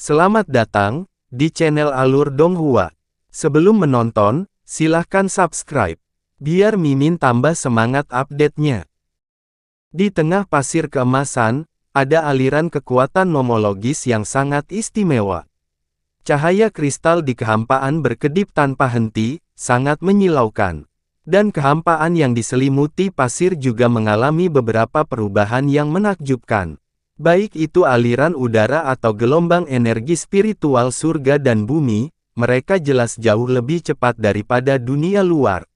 Selamat datang di channel Alur Donghua. Sebelum menonton, silahkan subscribe, biar Mimin tambah semangat update-nya. Di tengah pasir keemasan, ada aliran kekuatan nomologis yang sangat istimewa. Cahaya kristal di kehampaan berkedip tanpa henti, sangat menyilaukan. Dan kehampaan yang diselimuti pasir juga mengalami beberapa perubahan yang menakjubkan. Baik itu aliran udara atau gelombang energi spiritual surga dan bumi, mereka jelas jauh lebih cepat daripada dunia luar.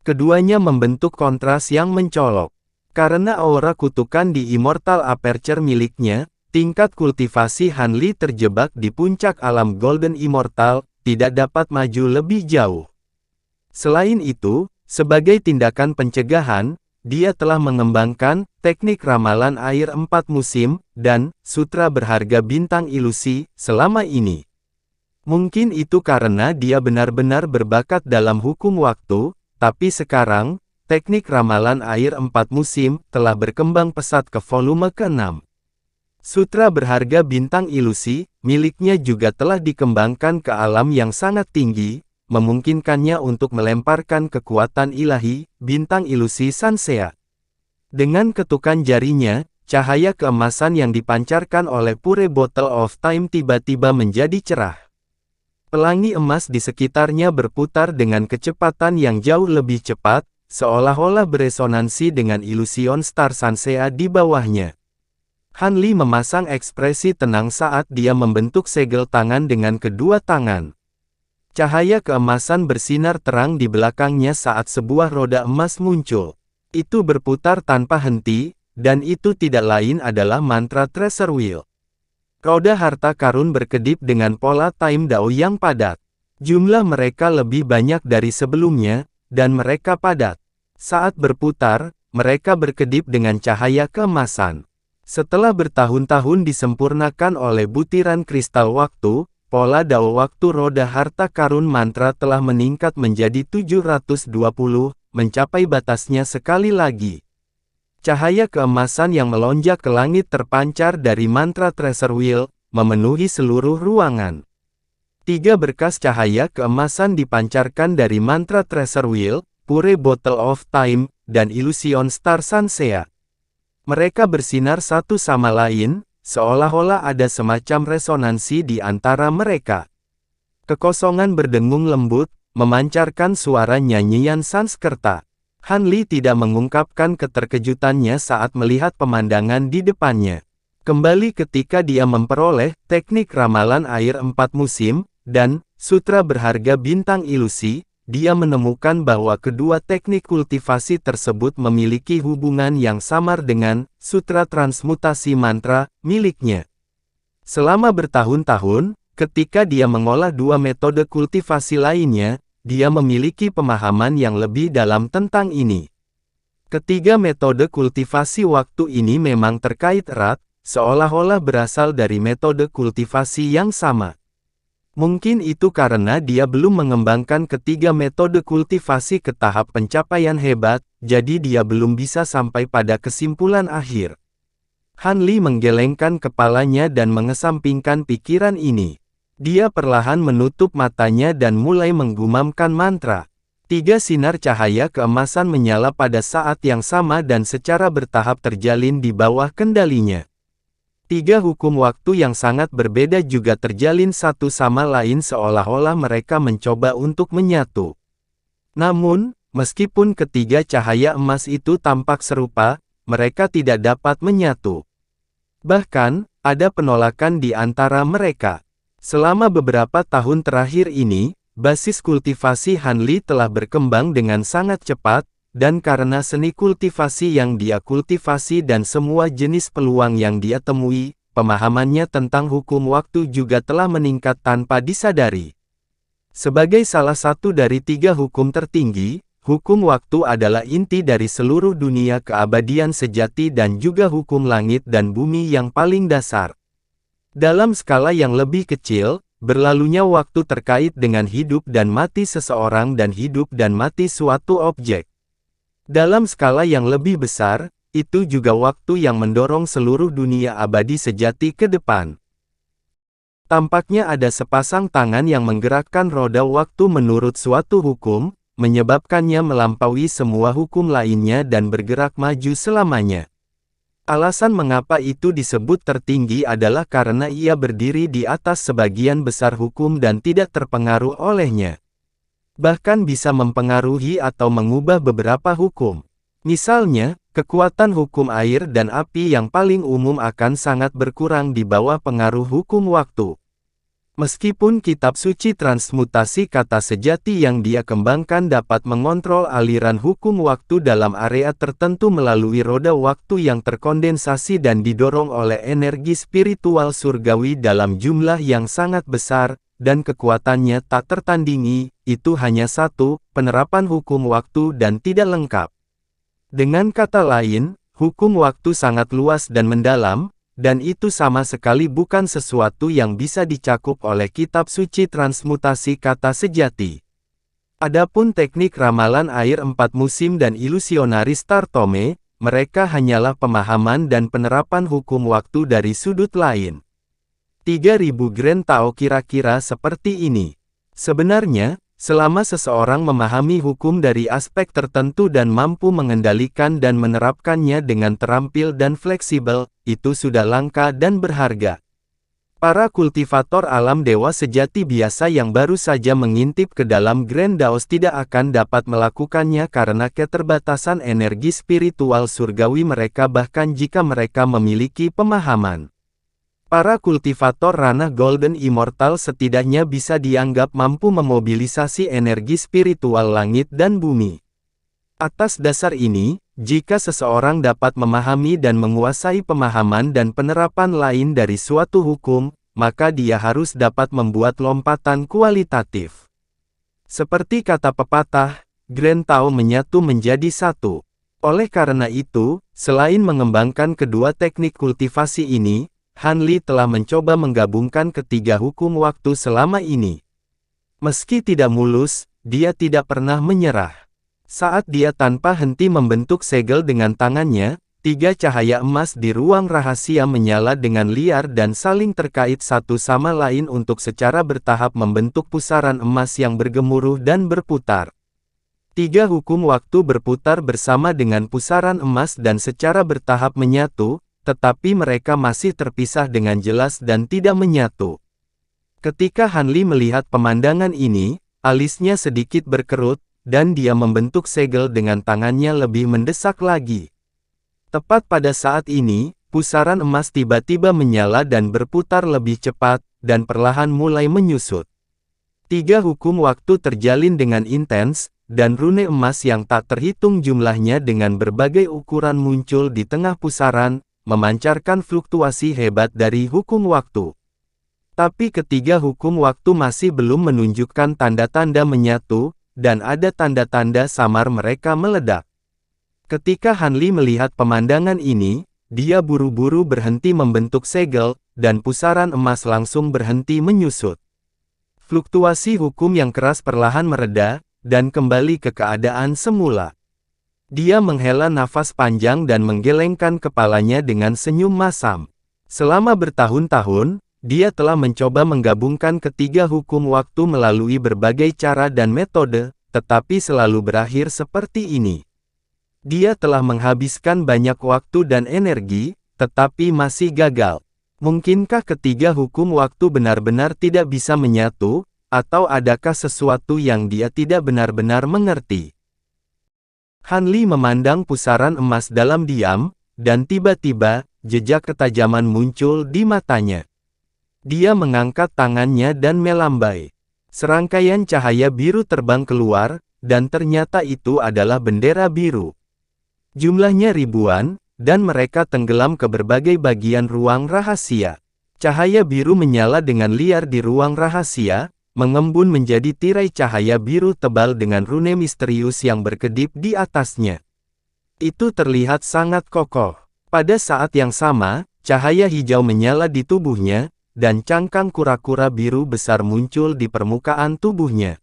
Keduanya membentuk kontras yang mencolok. Karena aura kutukan di Immortal Aperture miliknya, tingkat kultivasi Han Li terjebak di puncak alam Golden Immortal, tidak dapat maju lebih jauh. Selain itu, sebagai tindakan pencegahan, dia telah mengembangkan teknik ramalan air 4 musim, dan sutra berharga bintang ilusi selama ini. Mungkin itu karena dia benar-benar berbakat dalam hukum waktu, tapi sekarang, teknik ramalan air 4 musim telah berkembang pesat ke volume ke-6. Sutra berharga bintang ilusi, miliknya juga telah dikembangkan ke alam yang sangat tinggi, memungkinkannya untuk melemparkan kekuatan ilahi, bintang ilusi Sansea. Dengan ketukan jarinya, cahaya keemasan yang dipancarkan oleh Pure Bottle of Time tiba-tiba menjadi cerah. Pelangi emas di sekitarnya berputar dengan kecepatan yang jauh lebih cepat, seolah-olah beresonansi dengan ilusion Star Sansea di bawahnya. Han Li memasang ekspresi tenang saat dia membentuk segel tangan dengan kedua tangan. Cahaya keemasan bersinar terang di belakangnya saat sebuah roda emas muncul. Itu berputar tanpa henti, dan itu tidak lain adalah mantra Treasure Wheel. Roda harta karun berkedip dengan pola time Dao yang padat. Jumlah mereka lebih banyak dari sebelumnya, dan mereka padat. Saat berputar, mereka berkedip dengan cahaya keemasan. Setelah bertahun-tahun disempurnakan oleh butiran kristal waktu, pola Dao waktu roda harta karun mantra telah meningkat menjadi 720, mencapai batasnya sekali lagi. Cahaya keemasan yang melonjak ke langit terpancar dari mantra Treasure Wheel, memenuhi seluruh ruangan. 3 berkas cahaya keemasan dipancarkan dari mantra Treasure Wheel, Pure Bottle of Time, dan Illusion Star Sansea. Mereka bersinar satu sama lain, seolah-olah ada semacam resonansi di antara mereka. Kekosongan berdengung lembut, memancarkan suara nyanyian Sanskerta. Han Li tidak mengungkapkan keterkejutannya saat melihat pemandangan di depannya. Kembali ketika dia memperoleh teknik ramalan air 4 musim, dan sutra berharga bintang ilusi, dia menemukan bahwa kedua teknik kultivasi tersebut memiliki hubungan yang samar dengan sutra transmutasi mantra miliknya. Selama bertahun-tahun, ketika dia mengolah 2 metode kultivasi lainnya, dia memiliki pemahaman yang lebih dalam tentang ini. Ketiga metode kultivasi waktu ini memang terkait erat, seolah-olah berasal dari metode kultivasi yang sama. Mungkin itu karena dia belum mengembangkan ketiga metode kultivasi ke tahap pencapaian hebat, jadi dia belum bisa sampai pada kesimpulan akhir. Han Li menggelengkan kepalanya dan mengesampingkan pikiran ini. Dia perlahan menutup matanya dan mulai menggumamkan mantra. 3 sinar cahaya keemasan menyala pada saat yang sama dan secara bertahap terjalin di bawah kendalinya. 3 hukum waktu yang sangat berbeda juga terjalin satu sama lain seolah-olah mereka mencoba untuk menyatu. Namun, meskipun ketiga cahaya emas itu tampak serupa, mereka tidak dapat menyatu. Bahkan, ada penolakan di antara mereka. Selama beberapa tahun terakhir ini, basis kultivasi Han Li telah berkembang dengan sangat cepat, dan karena seni kultivasi yang dia kultivasi dan semua jenis peluang yang dia temui, pemahamannya tentang hukum waktu juga telah meningkat tanpa disadari. Sebagai salah satu dari 3 hukum tertinggi, hukum waktu adalah inti dari seluruh dunia keabadian sejati dan juga hukum langit dan bumi yang paling dasar. Dalam skala yang lebih kecil, berlalunya waktu terkait dengan hidup dan mati seseorang dan hidup dan mati suatu objek. Dalam skala yang lebih besar, itu juga waktu yang mendorong seluruh dunia abadi sejati ke depan. Tampaknya ada sepasang tangan yang menggerakkan roda waktu menurut suatu hukum, menyebabkannya melampaui semua hukum lainnya dan bergerak maju selamanya. Alasan mengapa itu disebut tertinggi adalah karena ia berdiri di atas sebagian besar hukum dan tidak terpengaruh olehnya. Bahkan bisa mempengaruhi atau mengubah beberapa hukum. Misalnya, kekuatan hukum air dan api yang paling umum akan sangat berkurang di bawah pengaruh hukum waktu. Meskipun kitab suci transmutasi kata sejati yang dia kembangkan dapat mengontrol aliran hukum waktu dalam area tertentu melalui roda waktu yang terkondensasi dan didorong oleh energi spiritual surgawi dalam jumlah yang sangat besar, dan kekuatannya tak tertandingi, itu hanya satu, penerapan hukum waktu dan tidak lengkap. Dengan kata lain, hukum waktu sangat luas dan mendalam, dan itu sama sekali bukan sesuatu yang bisa dicakup oleh kitab suci transmutasi kata sejati. Adapun teknik ramalan air 4 musim dan ilusionaris Tartome, mereka hanyalah pemahaman dan penerapan hukum waktu dari sudut lain. 3000 Grand Tao kira-kira seperti ini. Sebenarnya, selama seseorang memahami hukum dari aspek tertentu dan mampu mengendalikan dan menerapkannya dengan terampil dan fleksibel, itu sudah langka dan berharga. Para kultivator alam dewa sejati biasa yang baru saja mengintip ke dalam Grand Daos tidak akan dapat melakukannya karena keterbatasan energi spiritual surgawi mereka bahkan jika mereka memiliki pemahaman. Para kultivator ranah Golden Immortal setidaknya bisa dianggap mampu memobilisasi energi spiritual langit dan bumi. Atas dasar ini, jika seseorang dapat memahami dan menguasai pemahaman dan penerapan lain dari suatu hukum, maka dia harus dapat membuat lompatan kualitatif. Seperti kata pepatah, Grand Tao menyatu menjadi satu. Oleh karena itu, selain mengembangkan kedua teknik kultivasi ini, Han Li telah mencoba menggabungkan ketiga hukum waktu selama ini. Meski tidak mulus, dia tidak pernah menyerah. Saat dia tanpa henti membentuk segel dengan tangannya, 3 cahaya emas di ruang rahasia menyala dengan liar dan saling terkait satu sama lain untuk secara bertahap membentuk pusaran emas yang bergemuruh dan berputar. 3 hukum waktu berputar bersama dengan pusaran emas dan secara bertahap menyatu, tetapi mereka masih terpisah dengan jelas dan tidak menyatu. Ketika Han Li melihat pemandangan ini, alisnya sedikit berkerut, dan dia membentuk segel dengan tangannya lebih mendesak lagi. Tepat pada saat ini, pusaran emas tiba-tiba menyala dan berputar lebih cepat, dan perlahan mulai menyusut. 3 hukum waktu terjalin dengan intens, dan rune emas yang tak terhitung jumlahnya dengan berbagai ukuran muncul di tengah pusaran, memancarkan fluktuasi hebat dari hukum waktu. Tapi ketiga hukum waktu masih belum menunjukkan tanda-tanda menyatu, dan ada tanda-tanda samar mereka meledak. Ketika Han Li melihat pemandangan ini, dia buru-buru berhenti membentuk segel, dan pusaran emas langsung berhenti menyusut. Fluktuasi hukum yang keras perlahan mereda, dan kembali ke keadaan semula. Dia menghela nafas panjang dan menggelengkan kepalanya dengan senyum masam. Selama bertahun-tahun, dia telah mencoba menggabungkan ketiga hukum waktu melalui berbagai cara dan metode, tetapi selalu berakhir seperti ini. Dia telah menghabiskan banyak waktu dan energi, tetapi masih gagal. Mungkinkah ketiga hukum waktu benar-benar tidak bisa menyatu, atau adakah sesuatu yang dia tidak benar-benar mengerti? Han Li memandang pusaran emas dalam diam, dan tiba-tiba, jejak ketajaman muncul di matanya. Dia mengangkat tangannya dan melambai. Serangkaian cahaya biru terbang keluar, dan ternyata itu adalah bendera biru. Jumlahnya ribuan, dan mereka tenggelam ke berbagai bagian ruang rahasia. Cahaya biru menyala dengan liar di ruang rahasia, mengembun menjadi tirai cahaya biru tebal dengan rune misterius yang berkedip di atasnya. Itu terlihat sangat kokoh. Pada saat yang sama, cahaya hijau menyala di tubuhnya, dan cangkang kura-kura biru besar muncul di permukaan tubuhnya.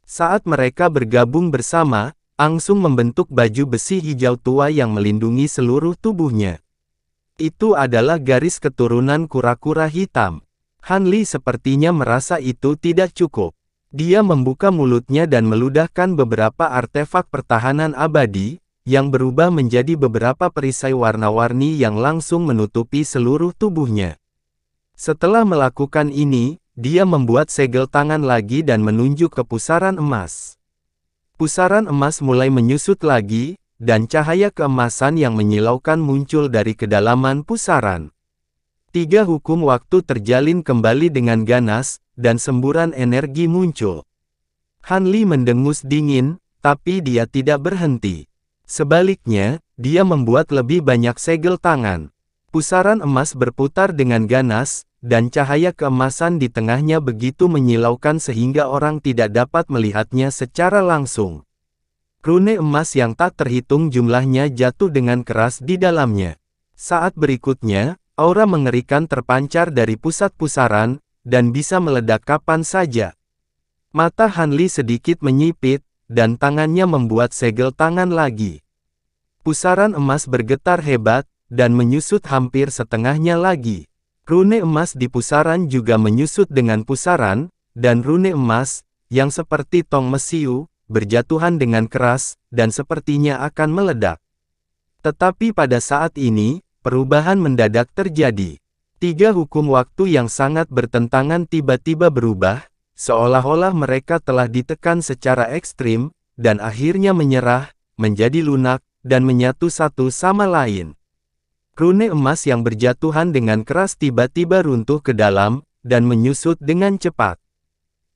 Saat mereka bergabung bersama, Angsung membentuk baju besi hijau tua yang melindungi seluruh tubuhnya. Itu adalah garis keturunan kura-kura hitam. Han Li sepertinya merasa itu tidak cukup. Dia membuka mulutnya dan meludahkan beberapa artefak pertahanan abadi, yang berubah menjadi beberapa perisai warna-warni yang langsung menutupi seluruh tubuhnya. Setelah melakukan ini, dia membuat segel tangan lagi dan menunjuk ke pusaran emas. Pusaran emas mulai menyusut lagi, dan cahaya keemasan yang menyilaukan muncul dari kedalaman pusaran. 3 hukum waktu terjalin kembali dengan ganas, dan semburan energi muncul. Han Li mendengus dingin, tapi dia tidak berhenti. Sebaliknya, dia membuat lebih banyak segel tangan. Pusaran emas berputar dengan ganas, dan cahaya keemasan di tengahnya begitu menyilaukan sehingga orang tidak dapat melihatnya secara langsung. Rune emas yang tak terhitung jumlahnya jatuh dengan keras di dalamnya. Saat berikutnya, aura mengerikan terpancar dari pusat pusaran, dan bisa meledak kapan saja. Mata Han Li sedikit menyipit, dan tangannya membuat segel tangan lagi. Pusaran emas bergetar hebat, dan menyusut hampir setengahnya lagi. Rune emas di pusaran juga menyusut dengan pusaran, dan rune emas, yang seperti tong mesiu, berjatuhan dengan keras, dan sepertinya akan meledak. Tetapi pada saat ini, perubahan mendadak terjadi. 3 hukum waktu yang sangat bertentangan tiba-tiba berubah, seolah-olah mereka telah ditekan secara ekstrim, dan akhirnya menyerah, menjadi lunak, dan menyatu satu sama lain. Rune emas yang berjatuhan dengan keras tiba-tiba runtuh ke dalam, dan menyusut dengan cepat.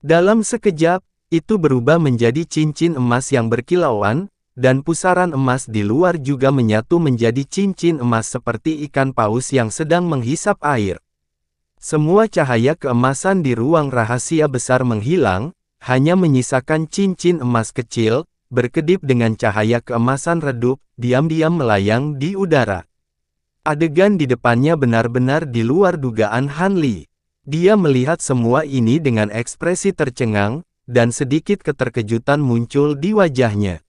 Dalam sekejap, itu berubah menjadi cincin emas yang berkilauan, dan pusaran emas di luar juga menyatu menjadi cincin emas seperti ikan paus yang sedang menghisap air. Semua cahaya keemasan di ruang rahasia besar menghilang, hanya menyisakan cincin emas kecil, berkedip dengan cahaya keemasan redup, diam-diam melayang di udara. Adegan di depannya benar-benar di luar dugaan Han Li. Dia melihat semua ini dengan ekspresi tercengang, dan sedikit keterkejutan muncul di wajahnya.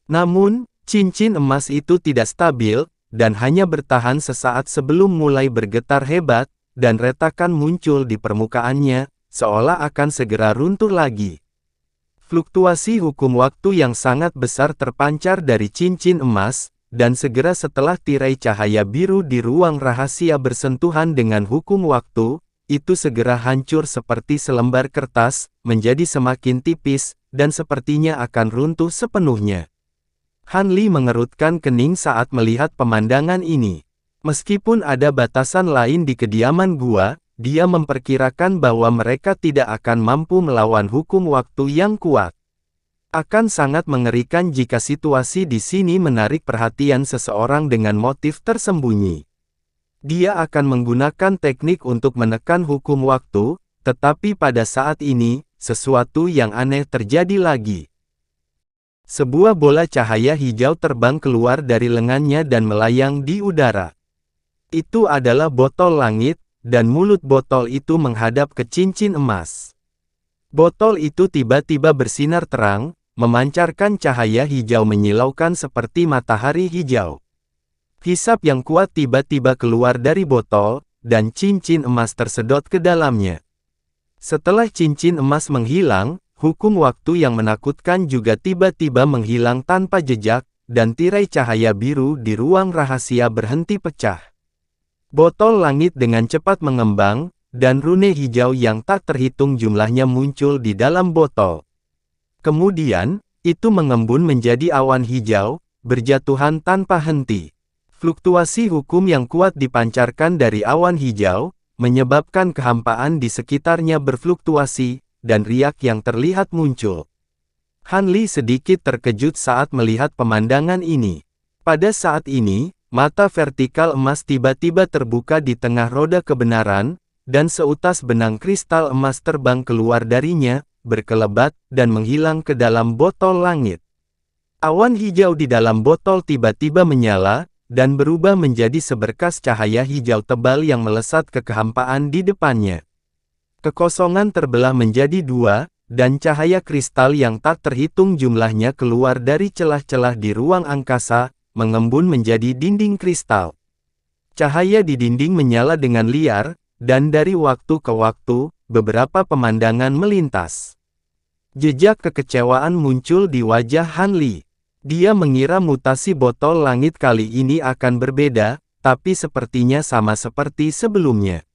Namun, cincin emas itu tidak stabil, dan hanya bertahan sesaat sebelum mulai bergetar hebat, dan retakan muncul di permukaannya, seolah akan segera runtuh lagi. Fluktuasi hukum waktu yang sangat besar terpancar dari cincin emas, dan segera setelah tirai cahaya biru di ruang rahasia bersentuhan dengan hukum waktu, itu segera hancur seperti selembar kertas, menjadi semakin tipis, dan sepertinya akan runtuh sepenuhnya. Han Li mengerutkan kening saat melihat pemandangan ini. Meskipun ada batasan lain di kediaman gua, dia memperkirakan bahwa mereka tidak akan mampu melawan hukum waktu yang kuat. Akan sangat mengerikan jika situasi di sini menarik perhatian seseorang dengan motif tersembunyi. Dia akan menggunakan teknik untuk menekan hukum waktu, tetapi pada saat ini, sesuatu yang aneh terjadi lagi. Sebuah bola cahaya hijau terbang keluar dari lengannya dan melayang di udara. Itu adalah botol langit, dan mulut botol itu menghadap ke cincin emas. Botol itu tiba-tiba bersinar terang, memancarkan cahaya hijau menyilaukan seperti matahari hijau. Hisap yang kuat tiba-tiba keluar dari botol, dan cincin emas tersedot ke dalamnya. Setelah cincin emas menghilang, hukum waktu yang menakutkan juga tiba-tiba menghilang tanpa jejak, dan tirai cahaya biru di ruang rahasia berhenti pecah. Botol langit dengan cepat mengembang, dan rune hijau yang tak terhitung jumlahnya muncul di dalam botol. Kemudian, itu mengembun menjadi awan hijau, berjatuhan tanpa henti. Fluktuasi hukum yang kuat dipancarkan dari awan hijau, menyebabkan kehampaan di sekitarnya berfluktuasi, dan riak yang terlihat muncul. Han Li sedikit terkejut saat melihat pemandangan ini. Pada saat ini, mata vertikal emas tiba-tiba terbuka di tengah roda kebenaran, dan seutas benang kristal emas terbang keluar darinya, berkelebat, dan menghilang ke dalam botol langit. Awan hijau di dalam botol tiba-tiba menyala, dan berubah menjadi seberkas cahaya hijau tebal yang melesat ke kehampaan di depannya. Kekosongan terbelah menjadi 2, dan cahaya kristal yang tak terhitung jumlahnya keluar dari celah-celah di ruang angkasa, mengembun menjadi dinding kristal. Cahaya di dinding menyala dengan liar, dan dari waktu ke waktu, beberapa pemandangan melintas. Jejak kekecewaan muncul di wajah Han Li. Dia mengira mutasi botol langit kali ini akan berbeda, tapi sepertinya sama seperti sebelumnya.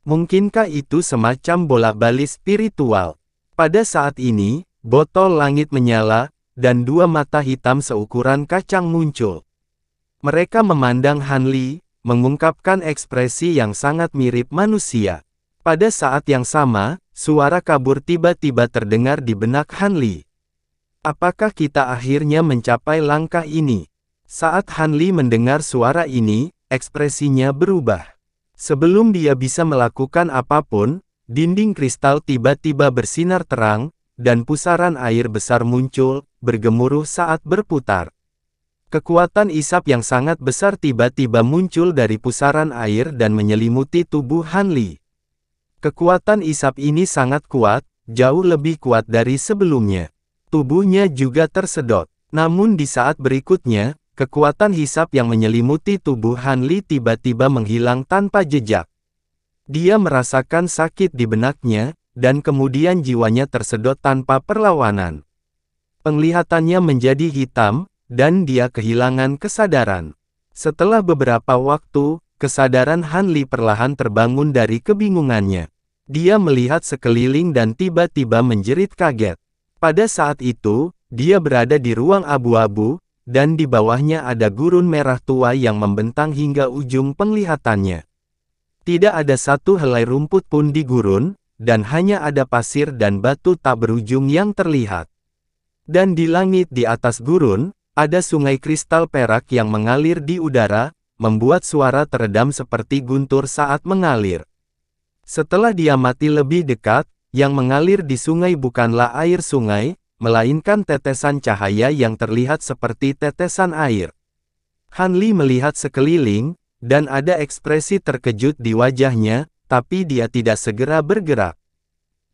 Mungkinkah itu semacam bola-balik spiritual? Pada saat ini, botol langit menyala, dan dua mata hitam seukuran kacang muncul. Mereka memandang Han Li, mengungkapkan ekspresi yang sangat mirip manusia. Pada saat yang sama, suara kabur tiba-tiba terdengar di benak Han Li. Apakah kita akhirnya mencapai langkah ini? Saat Han Li mendengar suara ini, ekspresinya berubah. Sebelum dia bisa melakukan apapun, dinding kristal tiba-tiba bersinar terang, dan pusaran air besar muncul, bergemuruh saat berputar. Kekuatan isap yang sangat besar tiba-tiba muncul dari pusaran air dan menyelimuti tubuh Han Li. Kekuatan isap ini sangat kuat, jauh lebih kuat dari sebelumnya. Tubuhnya juga tersedot. Namun di saat berikutnya, kekuatan hisap yang menyelimuti tubuh Han Li tiba-tiba menghilang tanpa jejak. Dia merasakan sakit di benaknya, dan kemudian jiwanya tersedot tanpa perlawanan. Penglihatannya menjadi hitam, dan dia kehilangan kesadaran. Setelah beberapa waktu, kesadaran Han Li perlahan terbangun dari kebingungannya. Dia melihat sekeliling dan tiba-tiba menjerit kaget. Pada saat itu, dia berada di ruang abu-abu, dan di bawahnya ada gurun merah tua yang membentang hingga ujung penglihatannya. Tidak ada satu helai rumput pun di gurun, dan hanya ada pasir dan batu tak berujung yang terlihat. Dan di langit di atas gurun, ada sungai kristal perak yang mengalir di udara, membuat suara teredam seperti guntur saat mengalir. Setelah dia mati lebih dekat, yang mengalir di sungai bukanlah air sungai, melainkan tetesan cahaya yang terlihat seperti tetesan air. Han Li melihat sekeliling, dan ada ekspresi terkejut di wajahnya, tapi dia tidak segera bergerak.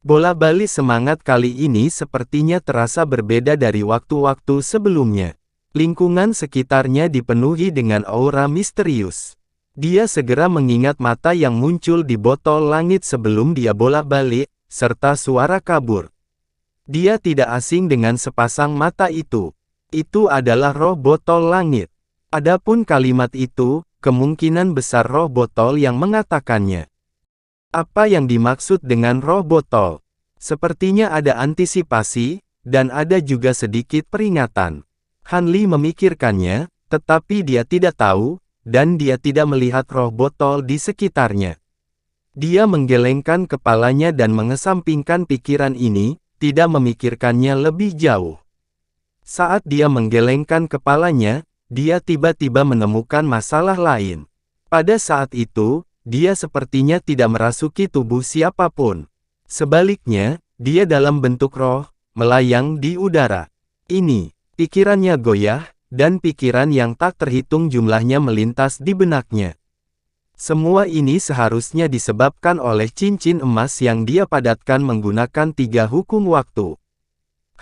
Bola-balik semangat kali ini sepertinya terasa berbeda dari waktu-waktu sebelumnya. Lingkungan sekitarnya dipenuhi dengan aura misterius. Dia segera mengingat mata yang muncul di botol langit sebelum dia bolak-balik, serta suara kabur. Dia tidak asing dengan sepasang mata itu. Itu adalah roh botol langit. Adapun kalimat itu, kemungkinan besar roh botol yang mengatakannya. Apa yang dimaksud dengan roh botol? Sepertinya ada antisipasi, dan ada juga sedikit peringatan. Han Li memikirkannya, tetapi dia tidak tahu, dan dia tidak melihat roh botol di sekitarnya. Dia menggelengkan kepalanya dan mengesampingkan pikiran ini, tidak memikirkannya lebih jauh. Saat dia menggelengkan kepalanya, dia tiba-tiba menemukan masalah lain. Pada saat itu, dia sepertinya tidak merasuki tubuh siapapun. Sebaliknya, dia dalam bentuk roh, melayang di udara. Ini, pikirannya goyah, dan pikiran yang tak terhitung jumlahnya melintas di benaknya. Semua ini seharusnya disebabkan oleh cincin emas yang dia padatkan menggunakan 3 hukum waktu.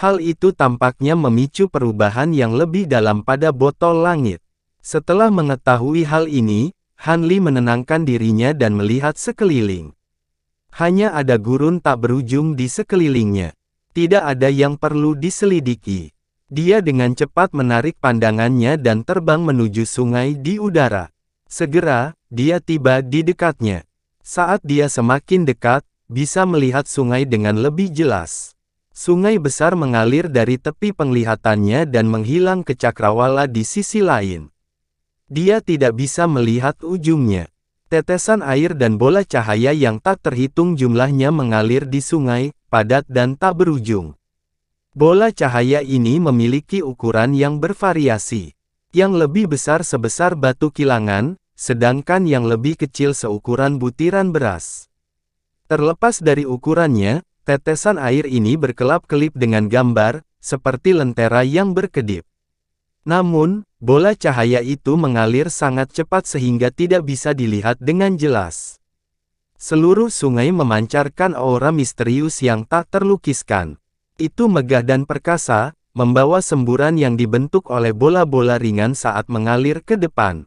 Hal itu tampaknya memicu perubahan yang lebih dalam pada botol langit. Setelah mengetahui hal ini, Han Li menenangkan dirinya dan melihat sekeliling. Hanya ada gurun tak berujung di sekelilingnya. Tidak ada yang perlu diselidiki. Dia dengan cepat menarik pandangannya dan terbang menuju sungai di udara. Segera, dia tiba di dekatnya. Saat dia semakin dekat, bisa melihat sungai dengan lebih jelas. Sungai besar mengalir dari tepi penglihatannya dan menghilang ke cakrawala di sisi lain. Dia tidak bisa melihat ujungnya. Tetesan air dan bola cahaya yang tak terhitung jumlahnya mengalir di sungai, padat dan tak berujung. Bola cahaya ini memiliki ukuran yang bervariasi. Yang lebih besar sebesar batu kilangan, sedangkan yang lebih kecil seukuran butiran beras. Terlepas dari ukurannya, tetesan air ini berkelap-kelip dengan gambar, seperti lentera yang berkedip. Namun, bola cahaya itu mengalir sangat cepat sehingga tidak bisa dilihat dengan jelas. Seluruh sungai memancarkan aura misterius yang tak terlukiskan. Itu megah dan perkasa, membawa semburan yang dibentuk oleh bola-bola ringan saat mengalir ke depan.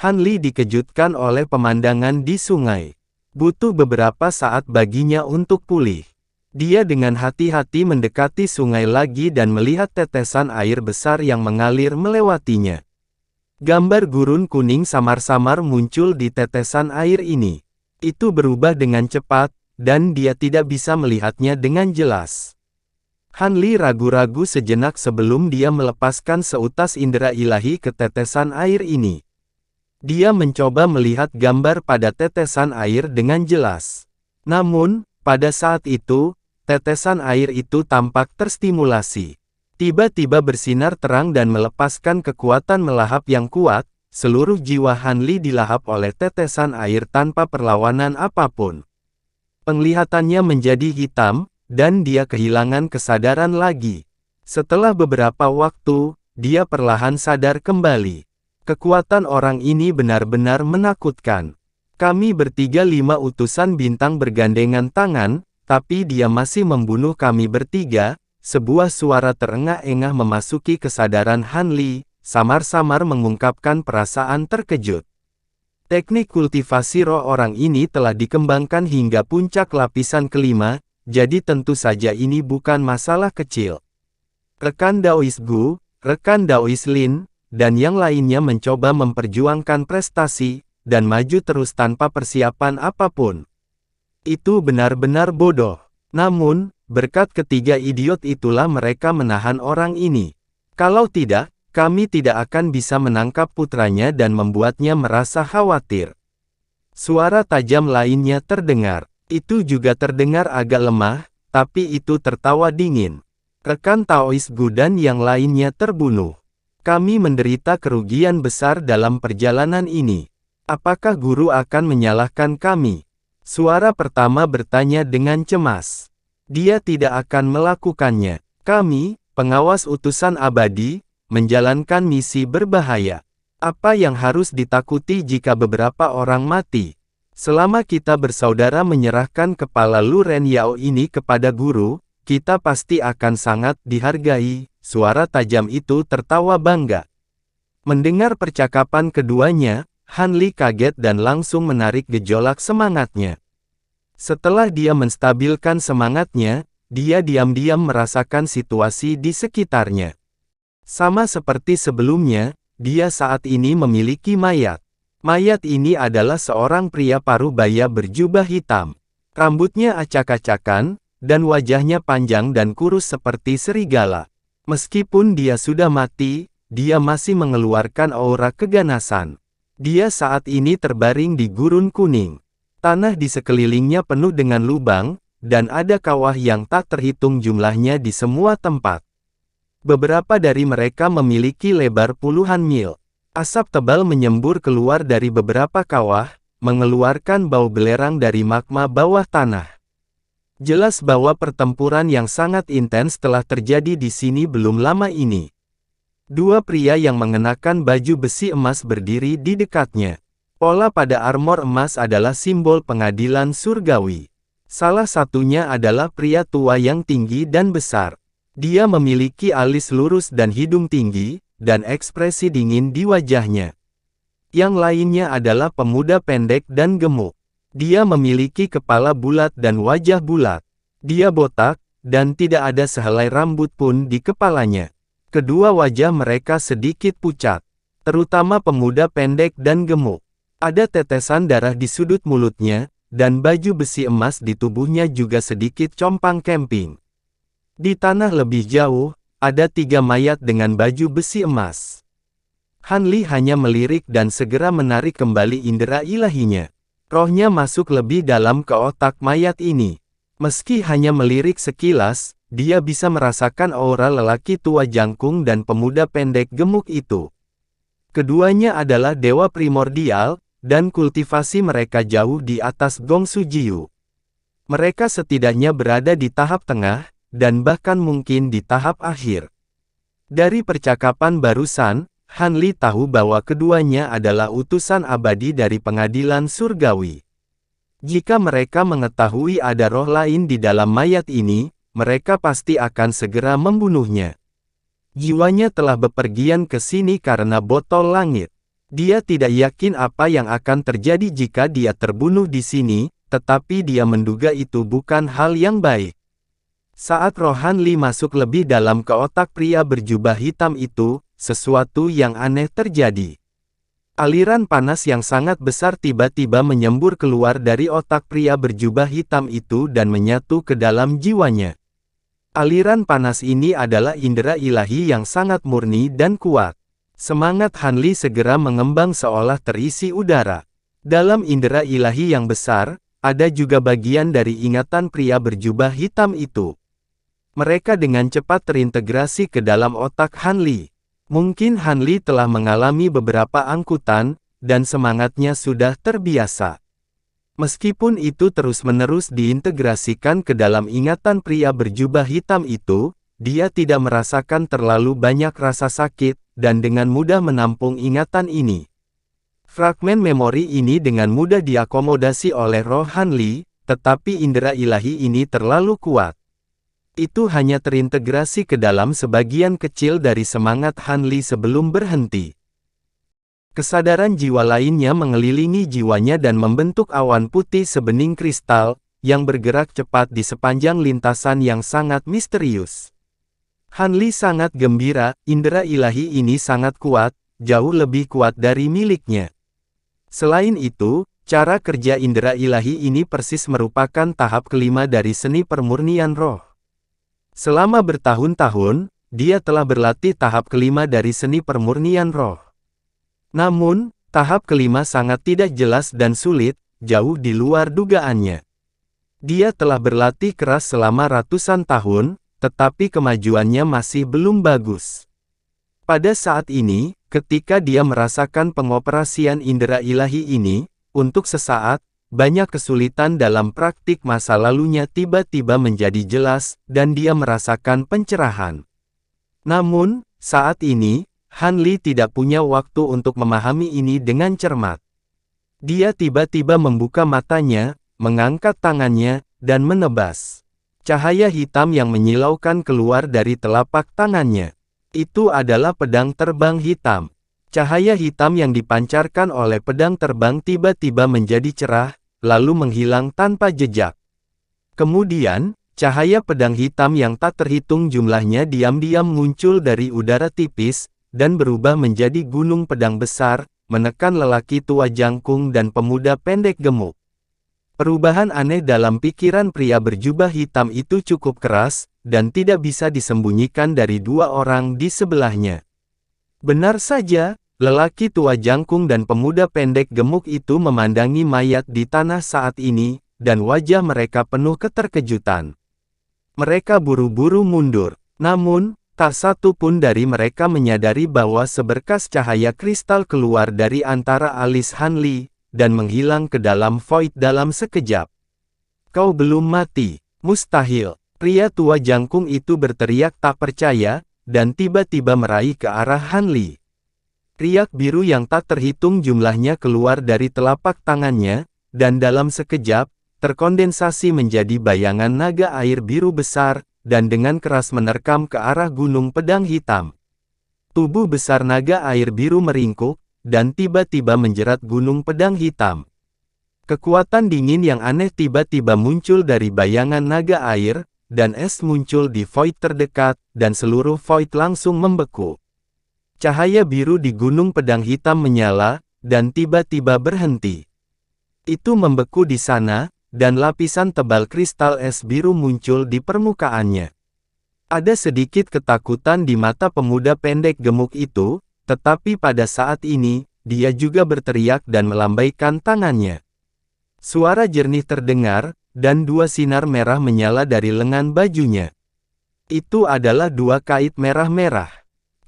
Han Li dikejutkan oleh pemandangan di sungai. Butuh beberapa saat baginya untuk pulih. Dia dengan hati-hati mendekati sungai lagi dan melihat tetesan air besar yang mengalir melewatinya. Gambar gurun kuning samar-samar muncul di tetesan air ini. Itu berubah dengan cepat, dan dia tidak bisa melihatnya dengan jelas. Han Li ragu-ragu sejenak sebelum dia melepaskan seutas indera ilahi ke tetesan air ini. Dia mencoba melihat gambar pada tetesan air dengan jelas. Namun, pada saat itu, tetesan air itu tampak terstimulasi. Tiba-tiba bersinar terang dan melepaskan kekuatan melahap yang kuat, seluruh jiwa Han Li dilahap oleh tetesan air tanpa perlawanan apapun. Penglihatannya menjadi hitam, dan dia kehilangan kesadaran lagi. Setelah beberapa waktu, dia perlahan sadar kembali. Kekuatan orang ini benar-benar menakutkan. Kami bertiga 5 utusan bintang bergandengan tangan, tapi dia masih membunuh kami bertiga. Sebuah suara terengah-engah memasuki kesadaran Han Li, samar-samar mengungkapkan perasaan terkejut. Teknik kultivasi roh orang ini telah dikembangkan hingga puncak lapisan kelima, jadi tentu saja ini bukan masalah kecil. Rekan Daois Gu, rekan Daois Lin, dan yang lainnya mencoba memperjuangkan prestasi, dan maju terus tanpa persiapan apapun. Itu benar-benar bodoh. Namun, berkat ketiga idiot itulah mereka menahan orang ini. Kalau tidak, kami tidak akan bisa menangkap putranya dan membuatnya merasa khawatir. Suara tajam lainnya terdengar. Itu juga terdengar agak lemah, tapi itu tertawa dingin. Rekan Taois Gu dan yang lainnya terbunuh. Kami menderita kerugian besar dalam perjalanan ini. Apakah guru akan menyalahkan kami? Suara pertama bertanya dengan cemas. Dia tidak akan melakukannya. Kami, pengawas utusan abadi, menjalankan misi berbahaya. Apa yang harus ditakuti jika beberapa orang mati? Selama kita bersaudara menyerahkan kepala Lu Ren Yao ini kepada guru, kita pasti akan sangat dihargai. Suara tajam itu tertawa bangga. Mendengar percakapan keduanya, Han Li kaget dan langsung menarik gejolak semangatnya. Setelah dia menstabilkan semangatnya, dia diam-diam merasakan situasi di sekitarnya. Sama seperti sebelumnya, dia saat ini memiliki mayat. Mayat ini adalah seorang pria parubaya berjubah hitam. Rambutnya acak-acakan, dan wajahnya panjang dan kurus seperti serigala. Meskipun dia sudah mati, dia masih mengeluarkan aura keganasan. Dia saat ini terbaring di gurun kuning. Tanah di sekelilingnya penuh dengan lubang, dan ada kawah yang tak terhitung jumlahnya di semua tempat. Beberapa dari mereka memiliki lebar puluhan mil. Asap tebal menyembur keluar dari beberapa kawah, mengeluarkan bau belerang dari magma bawah tanah. Jelas bahwa pertempuran yang sangat intens telah terjadi di sini belum lama ini. Dua pria yang mengenakan baju besi emas berdiri di dekatnya. Pola pada armor emas adalah simbol pengadilan surgawi. Salah satunya adalah pria tua yang tinggi dan besar. Dia memiliki alis lurus dan hidung tinggi, dan ekspresi dingin di wajahnya. Yang lainnya adalah pemuda pendek dan gemuk. Dia memiliki kepala bulat dan wajah bulat. Dia botak, dan tidak ada sehelai rambut pun di kepalanya. Kedua wajah mereka sedikit pucat, terutama pemuda pendek dan gemuk. Ada tetesan darah di sudut mulutnya, dan baju besi emas di tubuhnya juga sedikit compang-camping. Di tanah lebih jauh, ada 3 mayat dengan baju besi emas. Han Li hanya melirik dan segera menarik kembali indera ilahinya. Rohnya masuk lebih dalam ke otak mayat ini. Meski hanya melirik sekilas, dia bisa merasakan aura lelaki tua jangkung dan pemuda pendek gemuk itu. Keduanya adalah dewa primordial, dan kultivasi mereka jauh di atas Gong Sujiu. Mereka setidaknya berada di tahap tengah, dan bahkan mungkin di tahap akhir. Dari percakapan barusan, Han Li tahu bahwa keduanya adalah utusan abadi dari pengadilan surgawi. Jika mereka mengetahui ada roh lain di dalam mayat ini, mereka pasti akan segera membunuhnya. Jiwanya telah bepergian ke sini karena botol langit. Dia tidak yakin apa yang akan terjadi jika dia terbunuh di sini, tetapi dia menduga itu bukan hal yang baik. Saat roh Han Li masuk lebih dalam ke otak pria berjubah hitam itu, sesuatu yang aneh terjadi. Aliran panas yang sangat besar tiba-tiba menyembur keluar dari otak pria berjubah hitam itu dan menyatu ke dalam jiwanya. Aliran panas ini adalah indera ilahi yang sangat murni dan kuat. Semangat Han Li segera mengembang seolah terisi udara. Dalam indera ilahi yang besar, ada juga bagian dari ingatan pria berjubah hitam itu. Mereka dengan cepat terintegrasi ke dalam otak Han Li. Mungkin Han Li telah mengalami beberapa angkutan, dan semangatnya sudah terbiasa. Meskipun itu terus-menerus diintegrasikan ke dalam ingatan pria berjubah hitam itu, dia tidak merasakan terlalu banyak rasa sakit, dan dengan mudah menampung ingatan ini. Fragmen memori ini dengan mudah diakomodasi oleh roh Han Li, tetapi indera ilahi ini terlalu kuat. Itu hanya terintegrasi ke dalam sebagian kecil dari semangat Han Li sebelum berhenti. Kesadaran jiwa lainnya mengelilingi jiwanya dan membentuk awan putih sebening kristal, yang bergerak cepat di sepanjang lintasan yang sangat misterius. Han Li sangat gembira, indera ilahi ini sangat kuat, jauh lebih kuat dari miliknya. Selain itu, cara kerja indera ilahi ini persis merupakan tahap kelima dari seni permurnian roh. Selama bertahun-tahun, dia telah berlatih tahap kelima dari seni permurnian roh. Namun, tahap kelima sangat tidak jelas dan sulit, jauh di luar dugaannya. Dia telah berlatih keras selama ratusan tahun, tetapi kemajuannya masih belum bagus. Pada saat ini, ketika dia merasakan pengoperasian indera ilahi ini, untuk sesaat, banyak kesulitan dalam praktik masa lalunya tiba-tiba menjadi jelas, dan dia merasakan pencerahan. Namun, saat ini, Han Li tidak punya waktu untuk memahami ini dengan cermat. Dia tiba-tiba membuka matanya, mengangkat tangannya, dan menebas. Cahaya hitam yang menyilaukan keluar dari telapak tangannya. Itu adalah pedang terbang hitam. Cahaya hitam yang dipancarkan oleh pedang terbang tiba-tiba menjadi cerah, lalu menghilang tanpa jejak. Kemudian, cahaya pedang hitam yang tak terhitung jumlahnya diam-diam muncul dari udara tipis, dan berubah menjadi gunung pedang besar, menekan lelaki tua jangkung dan pemuda pendek gemuk. Perubahan aneh dalam pikiran pria berjubah hitam itu cukup keras, dan tidak bisa disembunyikan dari dua orang di sebelahnya. Benar saja, lelaki tua jangkung dan pemuda pendek gemuk itu memandangi mayat di tanah saat ini, dan wajah mereka penuh keterkejutan. Mereka buru-buru mundur, namun, tak satu pun dari mereka menyadari bahwa seberkas cahaya kristal keluar dari antara alis Han Li, dan menghilang ke dalam void dalam sekejap. "Kau belum mati, mustahil!" Pria tua jangkung itu berteriak tak percaya, dan tiba-tiba meraih ke arah Han Li. Riak biru yang tak terhitung jumlahnya keluar dari telapak tangannya, dan dalam sekejap, terkondensasi menjadi bayangan naga air biru besar, dan dengan keras menerkam ke arah gunung pedang hitam. Tubuh besar naga air biru meringkuk, dan tiba-tiba menjerat gunung pedang hitam. Kekuatan dingin yang aneh tiba-tiba muncul dari bayangan naga air, dan es muncul di void terdekat, dan seluruh void langsung membeku. Cahaya biru di gunung pedang hitam menyala, dan tiba-tiba berhenti. Itu membeku di sana, dan lapisan tebal kristal es biru muncul di permukaannya. Ada sedikit ketakutan di mata pemuda pendek gemuk itu, tetapi pada saat ini, dia juga berteriak dan melambaikan tangannya. Suara jernih terdengar, dan dua sinar merah menyala dari lengan bajunya. Itu adalah dua kait merah-merah.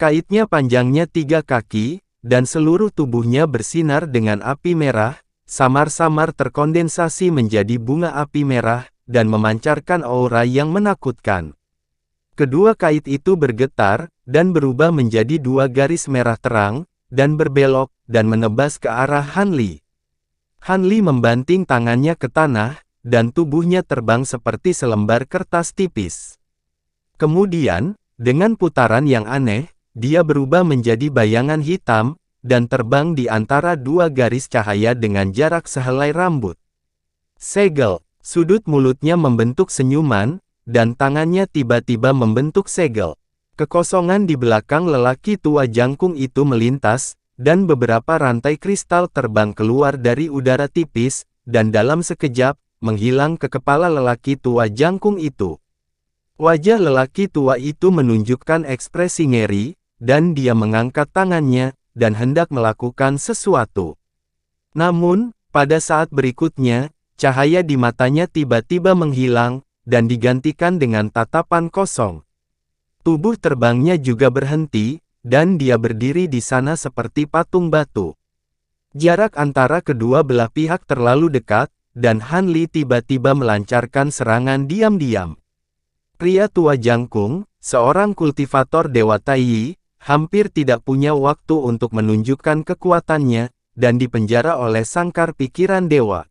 Kaitnya panjangnya 3 kaki, dan seluruh tubuhnya bersinar dengan api merah, samar-samar terkondensasi menjadi bunga api merah, dan memancarkan aura yang menakutkan. Kedua kait itu bergetar, dan berubah menjadi 2 garis merah terang, dan berbelok, dan menebas ke arah Han Li. Han Li membanting tangannya ke tanah, dan tubuhnya terbang seperti selembar kertas tipis. Kemudian, dengan putaran yang aneh, dia berubah menjadi bayangan hitam, dan terbang di antara 2 garis cahaya dengan jarak sehelai rambut. Segel. Sudut mulutnya membentuk senyuman, dan tangannya tiba-tiba membentuk segel. Kekosongan di belakang lelaki tua jangkung itu melintas, dan beberapa rantai kristal terbang keluar dari udara tipis, dan dalam sekejap, menghilang ke kepala lelaki tua jangkung itu. Wajah lelaki tua itu menunjukkan ekspresi ngeri, dan dia mengangkat tangannya, dan hendak melakukan sesuatu. Namun, pada saat berikutnya, cahaya di matanya tiba-tiba menghilang, dan digantikan dengan tatapan kosong. Tubuh terbangnya juga berhenti, dan dia berdiri di sana seperti patung batu. Jarak antara kedua belah pihak terlalu dekat, dan Han Li tiba-tiba melancarkan serangan diam-diam. Pria tua jangkung, seorang kultivator Dewa Taiyi, hampir tidak punya waktu untuk menunjukkan kekuatannya, dan dipenjara oleh sangkar pikiran dewa.